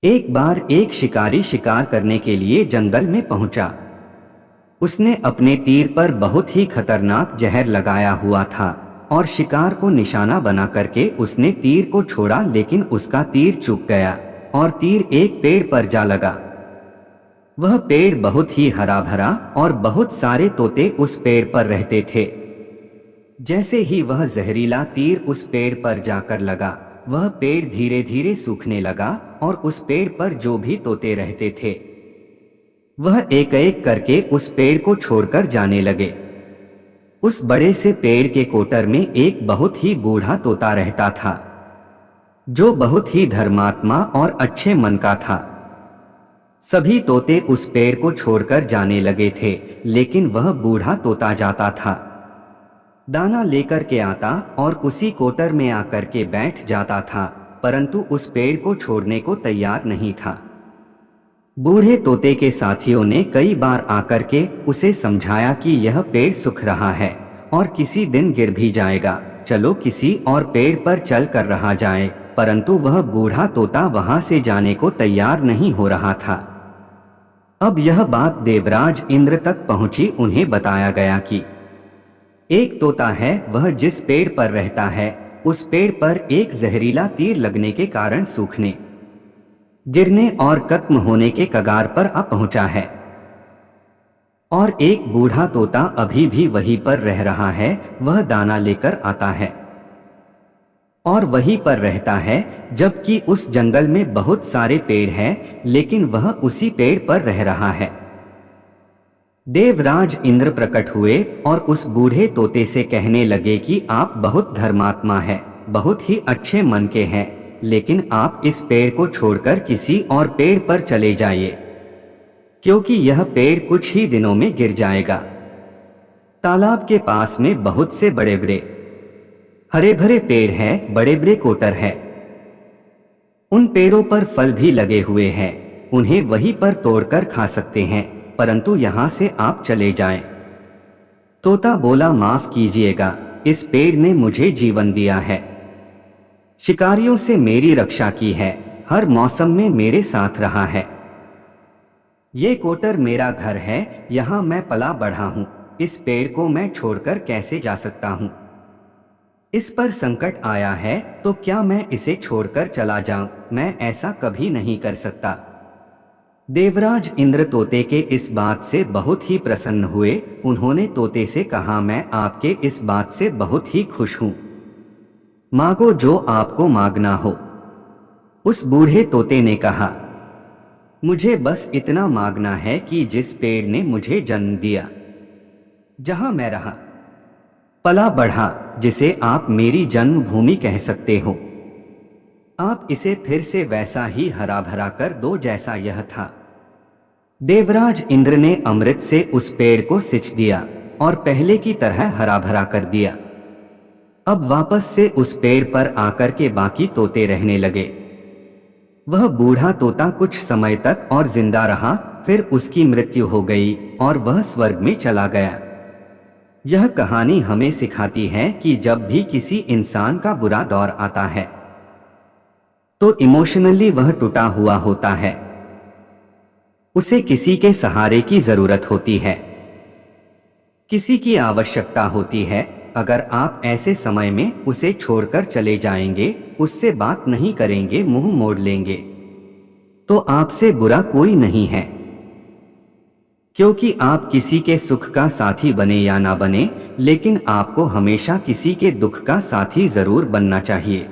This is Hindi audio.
एक बार एक शिकारी शिकार करने के लिए जंगल में पहुंचा। उसने अपने तीर पर बहुत ही खतरनाक जहर लगाया हुआ था और शिकार को निशाना बना करके उसने तीर को छोड़ा, लेकिन उसका तीर चूक गया और तीर एक पेड़ पर जा लगा। वह पेड़ बहुत ही हरा भरा और बहुत सारे तोते उस पेड़ पर रहते थे। जैसे ही वह जहरीला तीर उस पेड़ पर जाकर लगा, वह पेड़ धीरे धीरे सूखने लगा और उस पेड़ पर जो भी तोते रहते थे वह एक एक करके उस पेड़ को छोड़कर जाने लगे। उस बड़े से पेड़ के कोटर में एक बहुत ही बूढ़ा तोता रहता था, जो बहुत ही धर्मात्मा और अच्छे मन का था। सभी तोते उस पेड़ को छोड़कर जाने लगे थे, लेकिन वह बूढ़ा तोता जाता था, दाना लेकर के आता और उसी कोटर में आकर के बैठ जाता था, परंतु उस पेड़ को छोड़ने को तैयार नहीं था। बूढ़े तोते के साथियों ने कई बार आकर के उसे समझाया कि यह पेड़ सूख रहा है और किसी दिन गिर भी जाएगा, चलो किसी और पेड़ पर चल कर रहा जाए, परंतु वह बूढ़ा तोता वहां से जाने को तैयार नहीं हो रहा था। अब यह बात देवराज इंद्र तक पहुंची। उन्हें बताया गया कि एक तोता है, वह जिस पेड़ पर रहता है उस पेड़ पर एक जहरीला तीर लगने के कारण सूखने, गिरने और खत्म होने के कगार पर आ पहुंचा है। और एक बूढ़ा तोता अभी भी वहीं पर रह रहा है, वह दाना लेकर आता है और वहीं पर रहता है, जबकि उस जंगल में बहुत सारे पेड़ हैं, लेकिन वह उसी पेड़ पर रह रहा है। देवराज इंद्र प्रकट हुए और उस बूढ़े तोते से कहने लगे कि आप बहुत धर्मात्मा हैं, बहुत ही अच्छे मन के हैं, लेकिन आप इस पेड़ को छोड़कर किसी और पेड़ पर चले जाइए, क्योंकि यह पेड़ कुछ ही दिनों में गिर जाएगा। तालाब के पास में बहुत से बड़े बड़े हरे भरे पेड़ हैं, बड़े बड़े कोटर हैं। उन पेड़ों पर फल भी लगे हुए हैं, उन्हें वहीं पर तोड़कर खा सकते हैं, परंतु यहां से आप चले जाएं। तोता बोला, माफ कीजिएगा, इस पेड़ ने मुझे जीवन दिया है, शिकारियों से मेरी रक्षा की है, हर मौसम में मेरे साथ रहा है। ये कोटर मेरा घर है, यहाँ मैं पला बढ़ा हूँ, इस पेड़ को मैं छोड़कर कैसे जा सकता हूँ? इस पर संकट आया है तो क्या मैं इसे छोड़कर चला जाऊं? मैं ऐसा कभी नहीं कर सकता। देवराज इंद्र तोते के इस बात से बहुत ही प्रसन्न हुए। उन्होंने तोते से कहा, मैं आपके इस बात से बहुत ही खुश हूं, मांगो जो आपको मांगना हो। उस बूढ़े तोते ने कहा, मुझे बस इतना मांगना है कि जिस पेड़ ने मुझे जन्म दिया, जहां मैं रहा पला बढ़ा, जिसे आप मेरी जन्मभूमि कह सकते हो, आप इसे फिर से वैसा ही हरा भरा कर दो जैसा यह था। देवराज इंद्र ने अमृत से उस पेड़ को सिंच दिया और पहले की तरह हरा भरा कर दिया। अब वापस से उस पेड़ पर आकर के बाकी तोते रहने लगे। वह बूढ़ा तोता कुछ समय तक और जिंदा रहा, फिर उसकी मृत्यु हो गई और वह स्वर्ग में चला गया। यह कहानी हमें सिखाती है कि जब भी किसी इंसान का बुरा दौर आता है तो इमोशनली वह टूटा हुआ होता है, उसे किसी के सहारे की जरूरत होती है, किसी की आवश्यकता होती है। अगर आप ऐसे समय में उसे छोड़कर चले जाएंगे, उससे बात नहीं करेंगे, मुंह मोड़ लेंगे, तो आपसे बुरा कोई नहीं है, क्योंकि आप किसी के सुख का साथी बने या ना बने, लेकिन आपको हमेशा किसी के दुख का साथी जरूर बनना चाहिए।